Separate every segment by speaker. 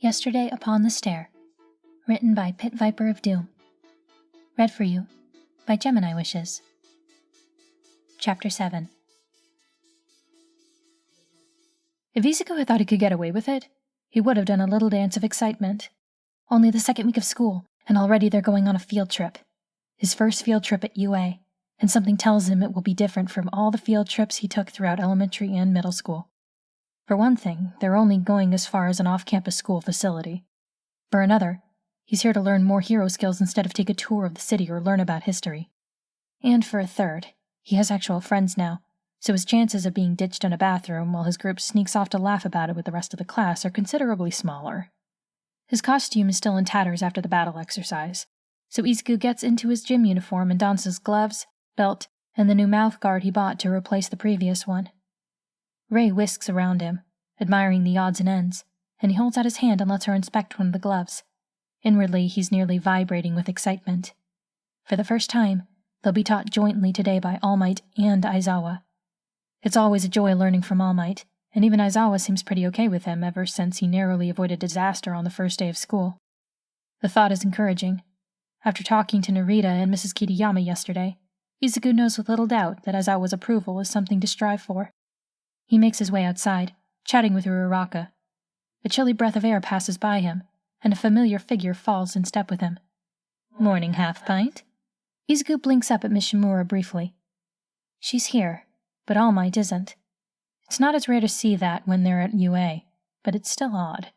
Speaker 1: Yesterday Upon the Stair, written by Pit Viper of Doom. Read for you by Gemini Wishes. Chapter 7. If Izuku had thought he could get away with it, he would have done a little dance of excitement. Only the second week of school, and already they're going on a field trip. His first field trip at UA, and something tells him it will be different from all the field trips he took throughout elementary and middle school. For one thing, they're only going as far as an off-campus school facility. For another, he's here to learn more hero skills instead of take a tour of the city or learn about history. And for a third, he has actual friends now, so his chances of being ditched in a bathroom while his group sneaks off to laugh about it with the rest of the class are considerably smaller. His costume is still in tatters after the battle exercise, so Izuku gets into his gym uniform and dons his gloves, belt, and the new mouth guard he bought to replace the previous one. Ray whisks around him, admiring the odds and ends, and he holds out his hand and lets her inspect one of the gloves. Inwardly, he's nearly vibrating with excitement. For the first time, they'll be taught jointly today by All Might and Aizawa. It's always a joy learning from All Might, and even Aizawa seems pretty okay with him ever since he narrowly avoided disaster on the first day of school. The thought is encouraging. After talking to Narita and Mrs. Kitayama yesterday, Izuku knows with little doubt that Aizawa's approval is something to strive for. He makes his way outside, chatting with Uraraka. A chilly breath of air passes by him, and a familiar figure falls in step with him. "Morning, Half-Pint?" Izuku blinks up at Miss Shimura briefly. She's here, but All Might isn't. It's not as rare to see that when they're at UA, but it's still odd.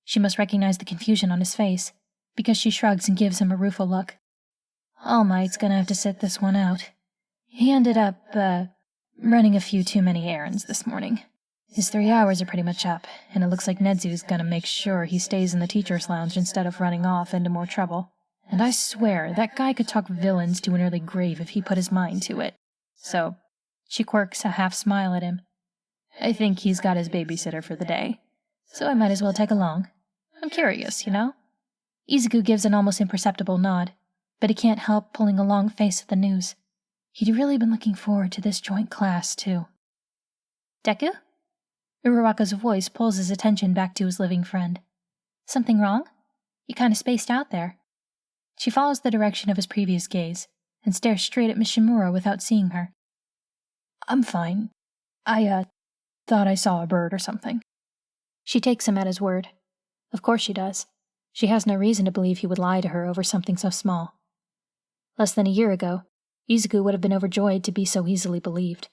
Speaker 1: She must recognize the confusion on his face, because she shrugs and gives him a rueful look. All Might's gonna have to sit this one out. He ended up, running a few too many errands this morning. His 3 hours are pretty much up, and it looks like Nedzu's gonna make sure he stays in the teacher's lounge instead of running off into more trouble. And I swear, that guy could talk villains to an early grave if he put his mind to it. So, she quirks a half-smile at him. I think he's got his babysitter for the day, so I might as well tag along. I'm curious, you know? Izuku gives an almost imperceptible nod, but he can't help pulling a long face at the news. He'd really been looking forward to this joint class, too. Deku? Uraraka's voice pulls his attention back to his living friend. Something wrong? You kinda spaced out there. She follows the direction of his previous gaze, and stares straight at Miss Shimura without seeing her. I'm fine. I, thought I saw a bird or something. She takes him at his word. Of course she does. She has no reason to believe he would lie to her over something so small. Less than a year ago, Izuku would have been overjoyed to be so easily believed,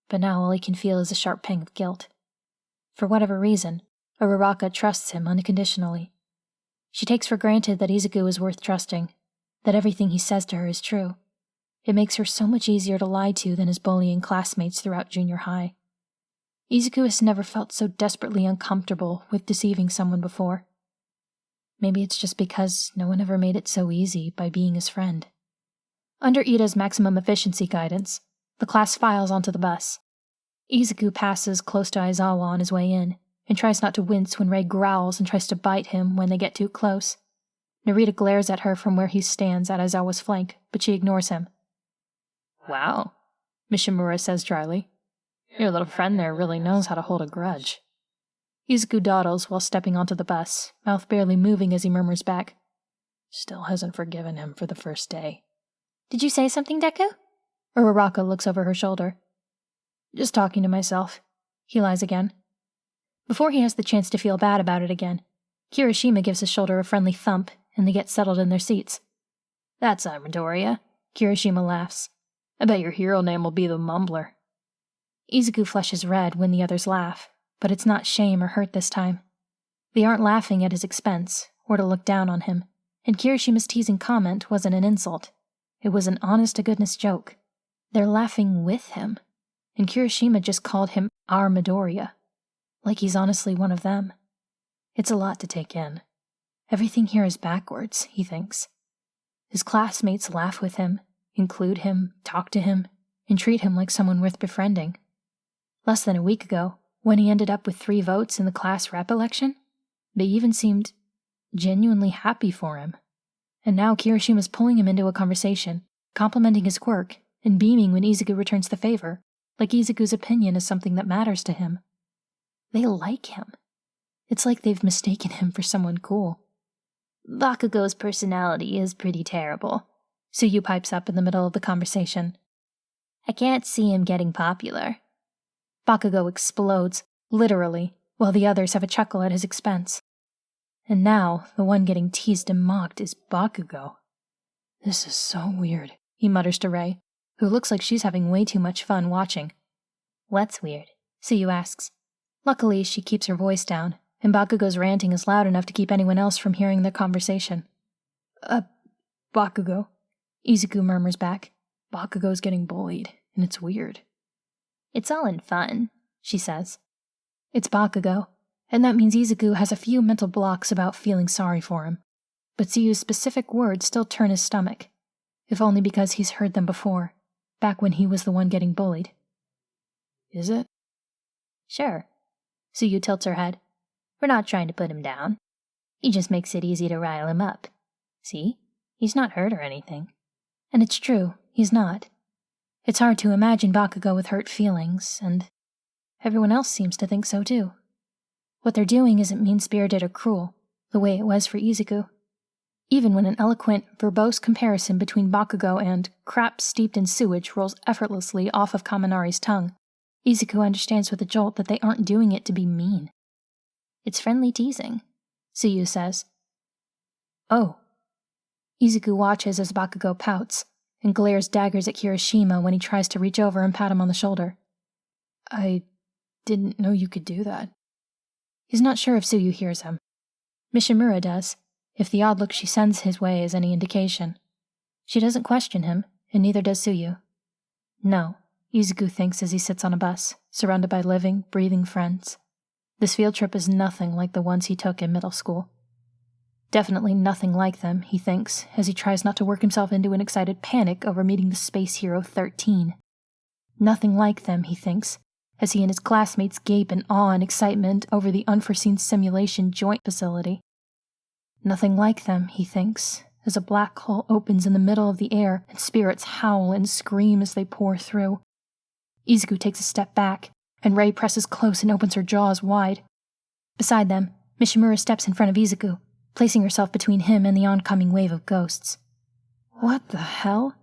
Speaker 1: but now all he can feel is a sharp pang of guilt. For whatever reason, Uraraka trusts him unconditionally. She takes for granted that Izuku is worth trusting, that everything he says to her is true. It makes her so much easier to lie to than his bullying classmates throughout junior high. Izuku has never felt so desperately uncomfortable with deceiving someone before. Maybe it's just because no one ever made it so easy by being his friend. Under Ida's maximum efficiency guidance, the class files onto the bus. Izuku passes close to Aizawa on his way in, and tries not to wince when Rei growls and tries to bite him when they get too close. Narita glares at her from where he stands at Aizawa's flank, but she ignores him. Wow, Miss Shimura says dryly. Your little friend there really knows how to hold a grudge. Izuku dawdles while stepping onto the bus, mouth barely moving as he murmurs back. Still hasn't forgiven him for the first day. Did you say something, Deku? Uraraka looks over her shoulder. Just talking to myself. He lies again. Before he has the chance to feel bad about it again, Kirishima gives his shoulder a friendly thump, and they get settled in their seats. That's Midoriya. Kirishima laughs. I bet your hero name will be the Mumbler. Izuku flushes red when the others laugh, but it's not shame or hurt this time. They aren't laughing at his expense, or to look down on him, and Kirishima's teasing comment wasn't an insult. It was an honest-to-goodness joke. They're laughing with him, and Kirishima just called him our Midoriya, like he's honestly one of them. It's a lot to take in. Everything here is backwards, he thinks. His classmates laugh with him, include him, talk to him, and treat him like someone worth befriending. Less than a week ago, when he ended up with 3 votes in the class rep election, they even seemed genuinely happy for him. And now Kirishima's pulling him into a conversation, complimenting his quirk, and beaming when Izuku returns the favor, like Izuku's opinion is something that matters to him. They like him. It's like they've mistaken him for someone cool.
Speaker 2: Bakugo's personality is pretty terrible.
Speaker 1: Tsuyu pipes up in the middle of the conversation.
Speaker 2: I can't see him getting popular.
Speaker 1: Bakugo explodes, literally, while the others have a chuckle at his expense. And now, the one getting teased and mocked is Bakugo. This is so weird, he mutters to Rei, who looks like she's having way too much fun watching.
Speaker 2: What's weird?
Speaker 1: Tsuyu asks. Luckily, she keeps her voice down, and Bakugo's ranting is loud enough to keep anyone else from hearing their conversation. Bakugo, Izuku murmurs back. Bakugo's getting bullied, and it's weird.
Speaker 2: It's all in fun, she says.
Speaker 1: It's Bakugo, and that means Izuku has a few mental blocks about feeling sorry for him. But Tsuyu's specific words still turn his stomach, if only because he's heard them before, back when he was the one getting bullied. Is it?
Speaker 2: Sure.
Speaker 1: Tsuyu tilts her head.
Speaker 2: We're not trying to put him down. He just makes it easy to rile him up. See? He's not hurt or anything.
Speaker 1: And it's true, he's not. It's hard to imagine Bakugo with hurt feelings, and everyone else seems to think so too. What they're doing isn't mean-spirited or cruel, the way it was for Izuku. Even when an eloquent, verbose comparison between Bakugo and crap steeped in sewage rolls effortlessly off of Kaminari's tongue, Izuku understands with a jolt that they aren't doing it to be mean.
Speaker 2: It's friendly teasing,
Speaker 1: Tsuyu says. Oh. Izuku watches as Bakugo pouts, and glares daggers at Kirishima when he tries to reach over and pat him on the shoulder. I didn't know you could do that. He's not sure if Tsuyu hears him. Mishimura does, if the odd look she sends his way is any indication. She doesn't question him, and neither does Tsuyu. No, Izuku thinks as he sits on a bus, surrounded by living, breathing friends. This field trip is nothing like the ones he took in middle school. Definitely nothing like them, he thinks, as he tries not to work himself into an excited panic over meeting the space hero 13. Nothing like them, he thinks, as he and his classmates gape in awe and excitement over the unforeseen simulation joint facility. Nothing like them, he thinks, as a black hole opens in the middle of the air and spirits howl and scream as they pour through. Izuku takes a step back, and Rei presses close and opens her jaws wide. Beside them, Mishimura steps in front of Izuku, placing herself between him and the oncoming wave of ghosts. What the hell?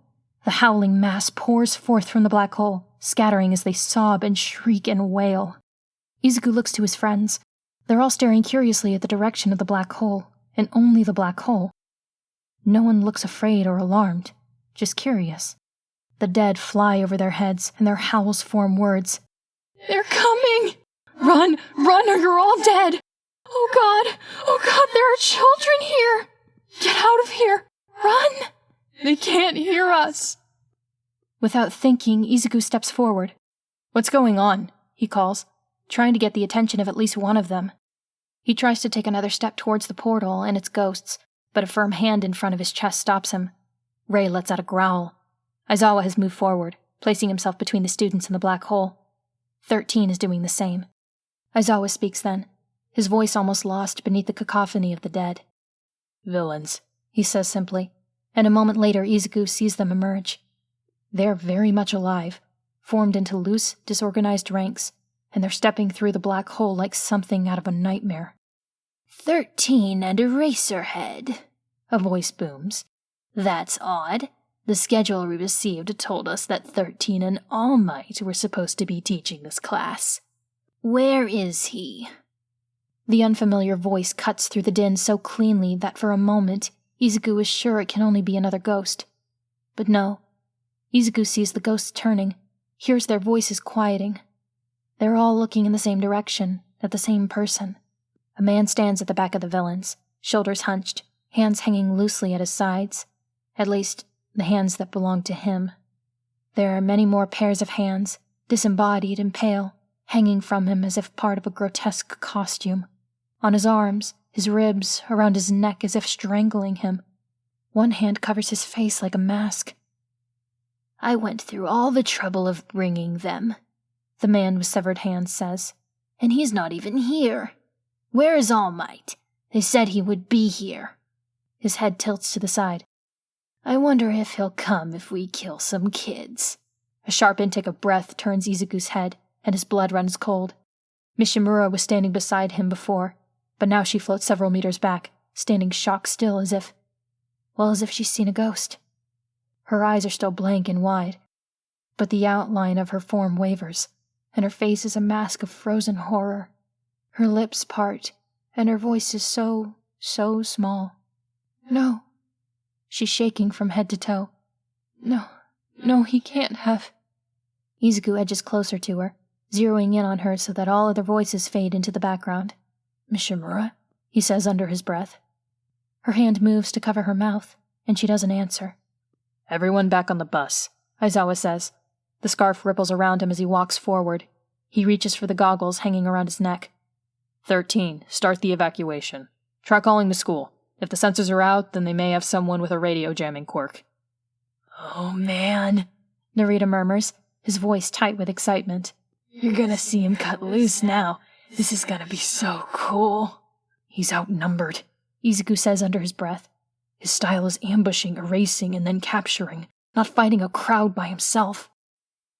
Speaker 1: The howling mass pours forth from the black hole, scattering as they sob and shriek and wail. Izuku looks to his friends. They're all staring curiously at the direction of the black hole, and only the black hole. No one looks afraid or alarmed, just curious. The dead fly over their heads, and their howls form words. They're coming! Run, run, or you're all dead! Oh God, there are children here! Get out of here! Run! They can't hear us! Without thinking, Izuku steps forward. What's going on? He calls, trying to get the attention of at least one of them. He tries to take another step towards the portal and its ghosts, but a firm hand in front of his chest stops him. Rei lets out a growl. Aizawa has moved forward, placing himself between the students and the black hole. 13 is doing the same. Aizawa speaks then, his voice almost lost beneath the cacophony of the dead. Villains, he says simply, and a moment later Izuku sees them emerge. They're very much alive, formed into loose, disorganized ranks, and they're stepping through the black hole like something out of a nightmare.
Speaker 2: 13 and Eraserhead, a voice booms. That's odd. The schedule we received told us that 13 and All Might were supposed to be teaching this class. Where is he?
Speaker 1: The unfamiliar voice cuts through the din so cleanly that for a moment, Izuku is sure it can only be another ghost. But no. Izuku sees the ghosts turning, hears their voices quieting. They're all looking in the same direction, at the same person. A man stands at the back of the villains, shoulders hunched, hands hanging loosely at his sides. At least, the hands that belong to him. There are many more pairs of hands, disembodied and pale, hanging from him as if part of a grotesque costume. On his arms, his ribs, around his neck as if strangling him. One hand covers his face like a mask.
Speaker 2: I went through all the trouble of bringing them, the man with severed hands says, and he's not even here. Where is All Might? They said he would be here.
Speaker 1: His head tilts to the side.
Speaker 2: I wonder if he'll come if we kill some kids.
Speaker 1: A sharp intake of breath turns Izuku's head, and his blood runs cold. Mishimura was standing beside him before. but now she floats several meters back, standing shock still as if she's seen a ghost. Her eyes are still blank and wide, but the outline of her form wavers, and her face is a mask of frozen horror. Her lips part, and her voice is so small. No. She's shaking from head to toe. No, he can't have. Izuku edges closer to her, zeroing in on her so that all other voices fade into the background. "Mishimura?" he says under his breath. Her hand moves to cover her mouth, and she doesn't answer. "Everyone back on the bus," Aizawa says. The scarf ripples around him as he walks forward. He reaches for the goggles hanging around his neck. 13, start the evacuation. Try calling the school. If the sensors are out, then they may have someone with a radio jamming quirk. "Oh man," Narita murmurs, his voice tight with excitement. "You're gonna see him cut loose now. This is gonna be so cool." "He's outnumbered," Izuku says under his breath. "His style is ambushing, erasing, and then capturing, not fighting a crowd by himself."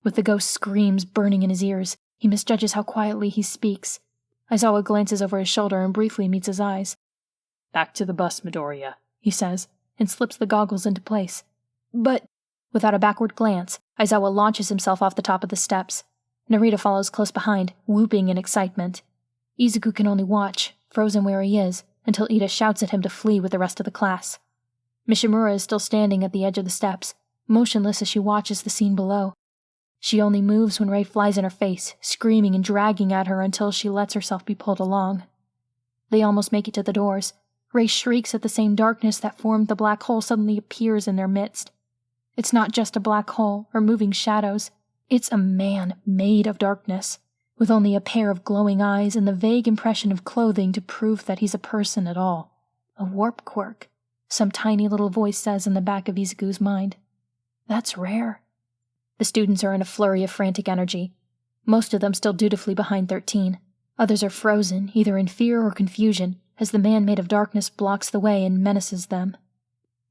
Speaker 1: With the ghost screams burning in his ears, he misjudges how quietly he speaks. Aizawa glances over his shoulder and briefly meets his eyes. "Back to the bus, Midoriya," he says, and slips the goggles into place. "But—" Without a backward glance, Aizawa launches himself off the top of the steps. Narita follows close behind, whooping in excitement. Izuku can only watch, frozen where he is, until Ida shouts at him to flee with the rest of the class. Mishimura is still standing at the edge of the steps, motionless as she watches the scene below. She only moves when Rei flies in her face, screaming and dragging at her until she lets herself be pulled along. They almost make it to the doors. Rei shrieks at the same darkness that formed the black hole suddenly appears in their midst. It's not just a black hole or moving shadows. It's a man made of darkness, with only a pair of glowing eyes and the vague impression of clothing to prove that he's a person at all. A warp quirk, some tiny little voice says in the back of Izuku's mind. That's rare. The students are in a flurry of frantic energy, most of them still dutifully behind 13. Others are frozen, either in fear or confusion, as the man made of darkness blocks the way and menaces them.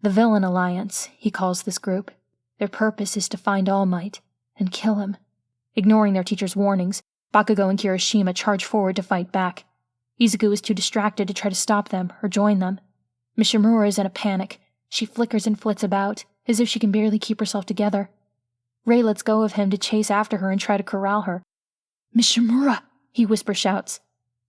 Speaker 1: The Villain Alliance, he calls this group. Their purpose is to find All Might and kill him. Ignoring their teacher's warnings, Bakugo and Kirishima charge forward to fight back. Izuku is too distracted to try to stop them or join them. Mishimura is in a panic. She flickers and flits about, as if she can barely keep herself together. Rei lets go of him to chase after her and try to corral her. "Mishimura!" he whisper shouts.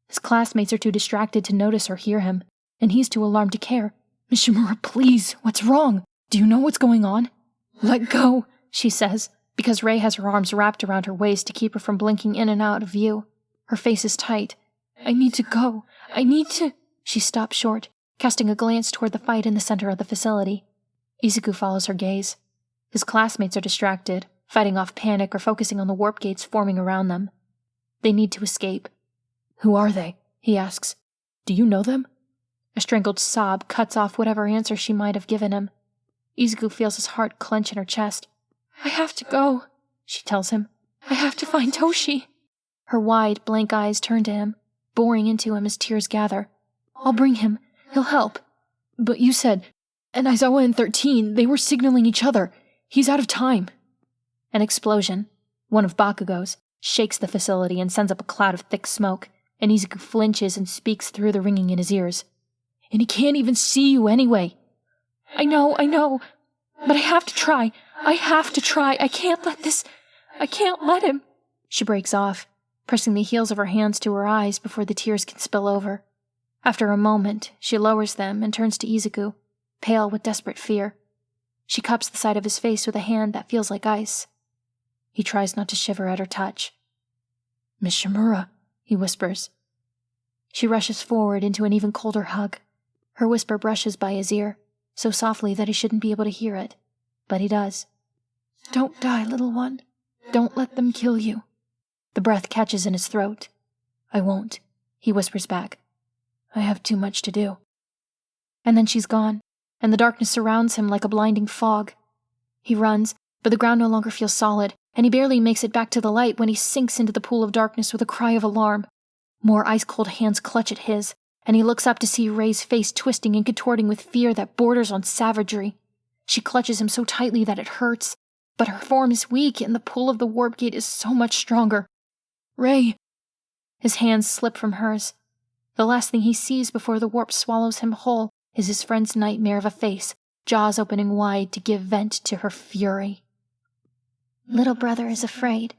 Speaker 1: His classmates are too distracted to notice or hear him, and he's too alarmed to care. "Mishimura, please, what's wrong? Do you know what's going on?" "Let go," she says, because Rei has her arms wrapped around her waist to keep her from blinking in and out of view. Her face is tight. "I need to go. I need to—" She stops short, casting a glance toward the fight in the center of the facility. Izuku follows her gaze. His classmates are distracted, fighting off panic or focusing on the warp gates forming around them. They need to escape. "Who are they?" he asks. "Do you know them?" A strangled sob cuts off whatever answer she might have given him. Izuku feels his heart clench in her chest. "I have to go," she tells him. "I have to find Toshi." Her wide, blank eyes turn to him, boring into him as tears gather. "I'll bring him. He'll help." "But you said, and Aizawa and 13, they were signaling each other. He's out of time." An explosion, one of Bakugo's, shakes the facility and sends up a cloud of thick smoke, and Izuku flinches and speaks through the ringing in his ears. "And he can't even see you anyway." I know, but I have to try. I can't let him." She breaks off, pressing the heels of her hands to her eyes before the tears can spill over. After a moment, she lowers them and turns to Izuku, pale with desperate fear. She cups the side of his face with a hand that feels like ice. He tries not to shiver at her touch. "Mishimura," he whispers. She rushes forward into an even colder hug. Her whisper brushes by his ear, so softly that he shouldn't be able to hear it, but he does. "Don't die, little one. Don't let them kill you." The breath catches in his throat. "I won't," he whispers back. "I have too much to do." And then she's gone, and the darkness surrounds him like a blinding fog. He runs, but the ground no longer feels solid, and he barely makes it back to the light when he sinks into the pool of darkness with a cry of alarm. More ice-cold hands clutch at his, and he looks up to see Rei's face twisting and contorting with fear that borders on savagery. She clutches him so tightly that it hurts, but her form is weak and the pull of the warp gate is so much stronger. "Rei!" His hands slip from hers.
Speaker 2: The last thing he sees before the warp swallows him whole is his friend's nightmare of a face, jaws opening wide to give vent to her fury.
Speaker 1: Little brother is afraid.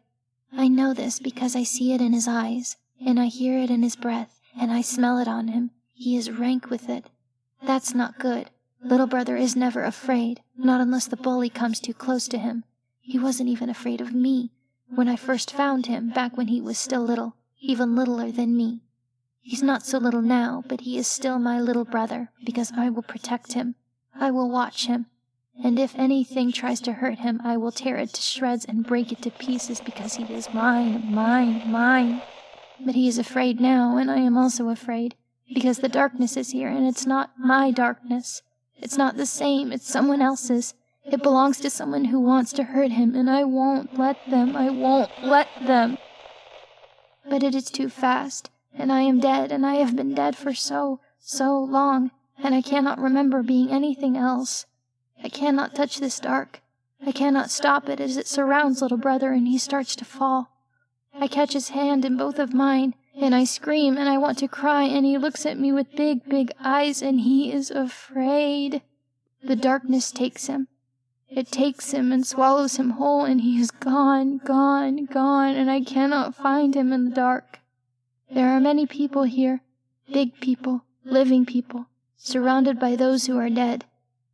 Speaker 1: I know this because I see it in his eyes, and I hear it in his breath, and I smell it on him. He is rank with it. That's not good. Little brother is never afraid, not unless the bully comes too close to him. He wasn't even afraid of me when I first found him, back when he was still little, even littler than me. He's not so little now, but he is still my little brother, because I will protect him. I will watch him. And if anything tries to hurt him, I will tear it to shreds and break it to pieces, because he is mine, mine, mine. But he is afraid now, and I am also afraid, because the darkness is here, and it's not my darkness. It's not the same, it's someone else's. It belongs to someone who wants to hurt him, and I won't let them, I won't let them. But it is too fast, and I am dead, and I have been dead for so long, and I cannot remember being anything else. I cannot touch this dark. I cannot stop it as it surrounds little brother and he starts to fall. I catch his hand in both of mine, and I scream, and I want to cry, and he looks at me with big, big eyes, and he is afraid. The darkness takes him. It takes him and swallows him whole, and he is gone, gone, gone, and I cannot find him in the dark. There are many people here, big people, living people, surrounded by those who are dead.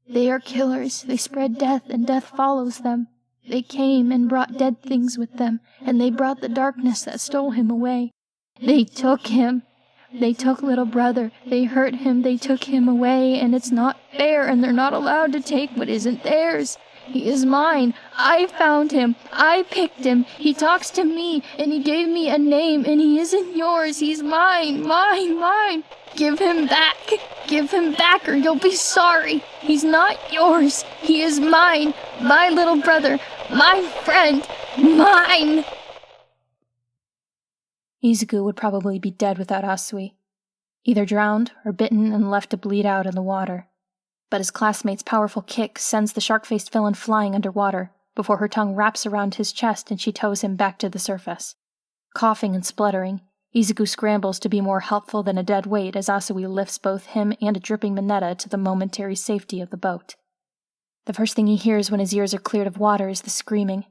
Speaker 1: They are killers. They spread death, and death follows them. They came and brought dead things with them, and they brought the darkness that stole him away. They took him. They took little brother. They hurt him. They took him away, and it's not fair, and they're not allowed to take what isn't theirs. He is mine. I found him. I picked him. He talks to me, and he gave me a name, and he isn't yours. He's mine, mine, mine. Give him back. Give him back, or you'll be sorry. He's not yours. He is mine. My little brother. My friend. Mine.
Speaker 2: Izuku would probably be dead without Asui, either drowned or bitten and left to bleed out in the water. But his classmate's powerful kick sends the shark-faced villain flying underwater before her tongue wraps around his chest and she tows him back to the surface. Coughing and spluttering, Izuku scrambles to be more helpful than a dead weight as Asui lifts both him and a dripping Mineta to the momentary safety of the boat. The first thing he hears when his ears are cleared of water is the screaming.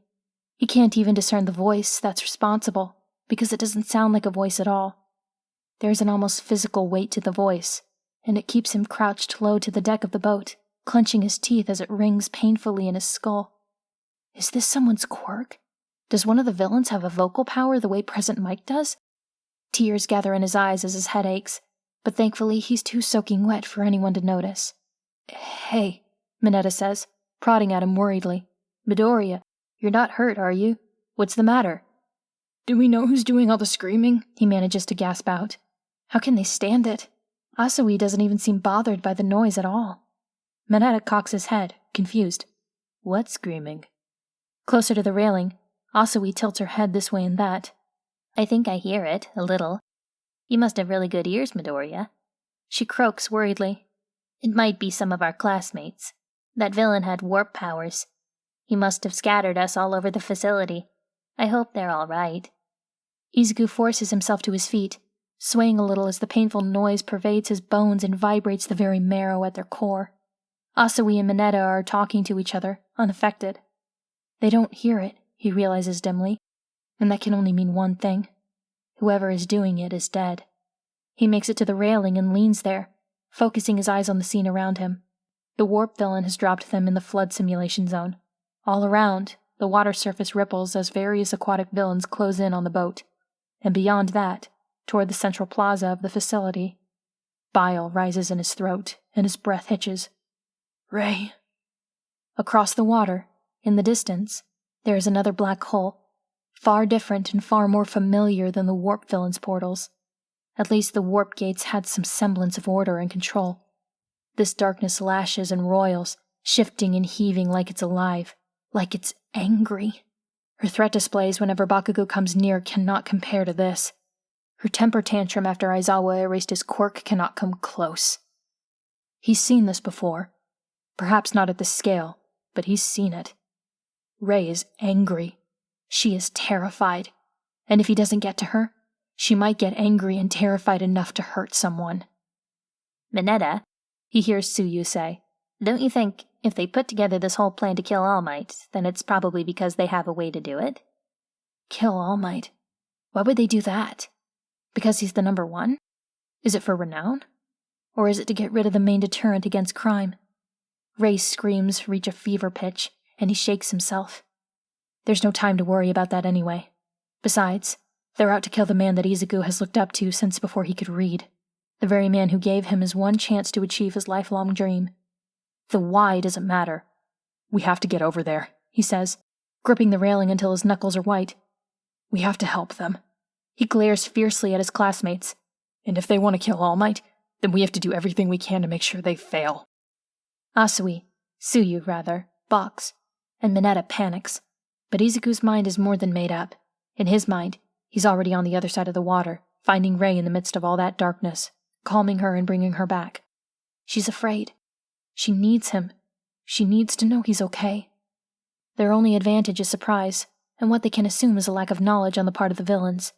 Speaker 2: He can't even discern the voice that's responsible, because it doesn't sound like a voice at all. There's an almost physical weight to the voice, and it keeps him crouched low to the deck of the boat, clenching his teeth as it rings painfully in his skull. Is this someone's quirk? Does one of the villains have a vocal power the way Present Mike does? Tears gather in his eyes as his head aches, but thankfully he's too soaking wet for anyone to notice. "Hey," Mineta says, prodding at him worriedly. "Midoriya, you're not hurt, are you? What's the matter?" "Do we know who's doing all the screaming?" he manages to gasp out. How can they stand it? Asui doesn't even seem bothered by the noise at all. Mineta cocks his head, confused. "What screaming?" Closer to the railing, Asui tilts her head this way and that.
Speaker 3: "I think I hear it, a little. You must have really good ears, Midoriya."
Speaker 2: She croaks worriedly.
Speaker 3: "It might be some of our classmates. That villain had warp powers. He must have scattered us all over the facility. I hope they're all right."
Speaker 2: Izuku forces himself to his feet, swaying a little as the painful noise pervades his bones and vibrates the very marrow at their core. Asui and Mineta are talking to each other, unaffected. They don't hear it, he realizes dimly, and that can only mean one thing. Whoever is doing it is dead. He makes it to the railing and leans there, focusing his eyes on the scene around him. The warp villain has dropped them in the flood simulation zone. All around, the water surface ripples as various aquatic villains close in on the boat. And beyond that, toward the central plaza of the facility, bile rises in his throat and his breath hitches. "Ray." Across the water, in the distance, there is another black hole, far different and far more familiar than the warp villain's portals. At least the warp gates had some semblance of order and control. This darkness lashes and roils, shifting and heaving like it's alive, like it's angry. Her threat displays whenever Bakugo comes near cannot compare to this. Her temper tantrum after Aizawa erased his quirk cannot come close. He's seen this before. Perhaps not at this scale, but he's seen it. Ray is angry. She is terrified. And if he doesn't get to her,
Speaker 1: She might get angry and terrified enough to hurt someone.
Speaker 3: Minetta, he hears Suyu say, don't you think if they put together this whole plan to kill All Might, then it's probably because they have a way to do it?
Speaker 1: Kill All Might? Why would they do that? Because he's the number one? Is it for renown? Or is it to get rid of the main deterrent against crime? Ray's screams reach a fever pitch, and he shakes himself. There's no time to worry about that anyway. Besides, they're out to kill the man that Izuku has looked up to since before he could read. The very man who gave him his one chance to achieve his lifelong dream. The why doesn't matter. We have to get over there, he says, gripping the railing until his knuckles are white. We have to help them. He glares fiercely at his classmates. And if they want to kill All Might, then we have to do everything we can to make sure they fail. Suyu, balks, and Minetta panics. But Izuku's mind is more than made up. In his mind, he's already on the other side of the water, finding Rei in the midst of all that darkness, calming her and bringing her back. She's afraid. She needs him. She needs to know he's okay. Their only advantage is surprise, and what they can assume is a lack of knowledge on the part of the villains.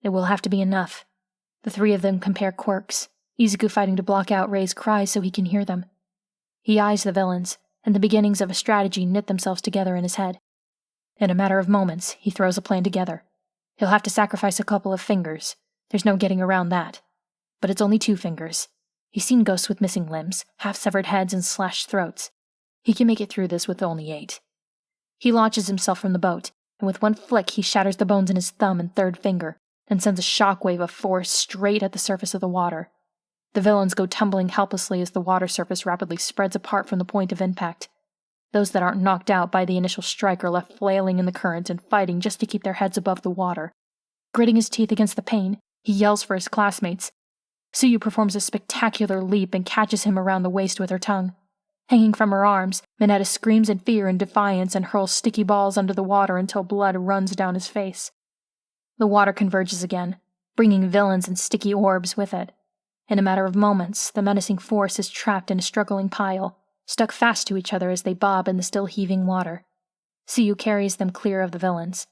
Speaker 1: It will have to be enough. The three of them compare quirks, Izuku fighting to block out Rei's cries so he can hear them. He eyes the villains, and the beginnings of a strategy knit themselves together in his head. In a matter of moments, he throws a plan together. He'll have to sacrifice a couple of fingers. There's no getting around that. But it's only 2 fingers. He's seen ghosts with missing limbs, half-severed heads, and slashed throats. He can make it through this with only 8. He launches himself from the boat, and with one flick he shatters the bones in his thumb and 3rd finger, then sends a shockwave of force straight at the surface of the water. The villains go tumbling helplessly as the water surface rapidly spreads apart from the point of impact. Those that aren't knocked out by the initial strike are left flailing in the current and fighting just to keep their heads above the water. Gritting his teeth against the pain, he yells for his classmates. Suyu performs a spectacular leap and catches him around the waist with her tongue. Hanging from her arms, Minetta screams in fear and defiance and hurls sticky balls under the water until blood runs down his face. The water converges again, bringing villains and sticky orbs with it. In a matter of moments, the menacing force is trapped in a struggling pile, stuck fast to each other as they bob in the still heaving water. Suyu carries them clear of the villains.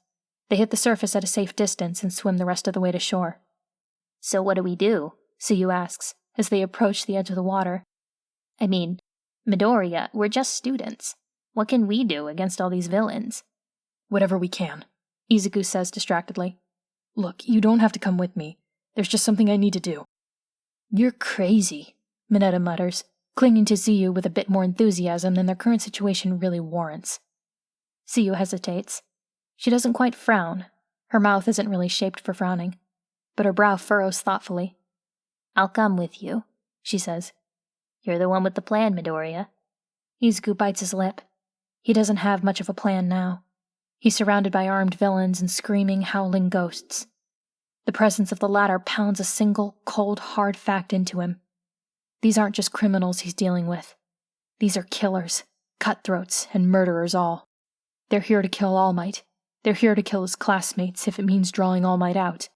Speaker 1: They hit the surface at a safe distance and swim the rest of the way to shore.
Speaker 3: So what do we do?
Speaker 1: Suyu asks, as they approach the edge of the water.
Speaker 3: I mean, Midoriya, we're just students. What can we do against all these villains?
Speaker 1: Whatever we can, Izuku says distractedly. Look, you don't have to come with me. There's just something I need to do. You're crazy, Minetta mutters, clinging to Suyu with a bit more enthusiasm than their current situation really warrants.
Speaker 2: Suyu hesitates. She doesn't quite frown. Her mouth isn't really shaped for frowning, but her brow furrows thoughtfully.
Speaker 3: I'll come with you, she says. You're the one with the plan, Midoriya.
Speaker 2: Izuku bites his lip. He doesn't have much of a plan now. He's surrounded by armed villains and screaming, howling ghosts. The presence of the latter pounds a single, cold, hard fact into him. These aren't just criminals he's dealing with. These are killers, cutthroats, and murderers all. They're here to kill All Might. They're here to kill his classmates if it means drawing All Might out.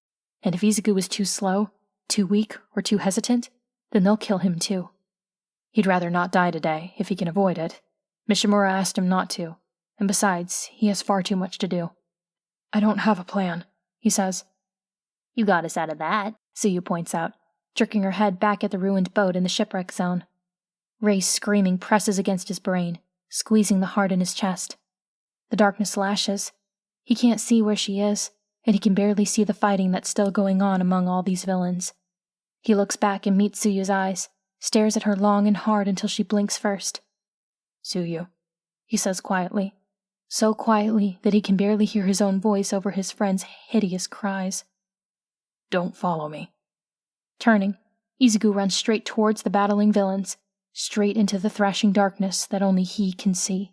Speaker 2: And if Izuku is too slow, too weak, or too hesitant, then they'll kill him too. He'd rather not die today, if he can avoid it. Mishimura asked him not to, and besides, he has far too much to do. I don't have a plan, he says.
Speaker 3: You got us out of that,
Speaker 2: Suyu points out, jerking her head back at the ruined boat in the shipwreck zone. Ray's screaming presses against his brain, squeezing the heart in his chest. The darkness lashes. He can't see where she is, and he can barely see the fighting that's still going on among all these villains. He looks back and meets Suyu's eyes, stares at her long and hard until she blinks first. Suyu, he says quietly, so quietly that he can barely hear his own voice over his friend's hideous cries. Don't follow me. Turning, Izuku runs straight towards the battling villains, straight into the thrashing darkness that only he can see.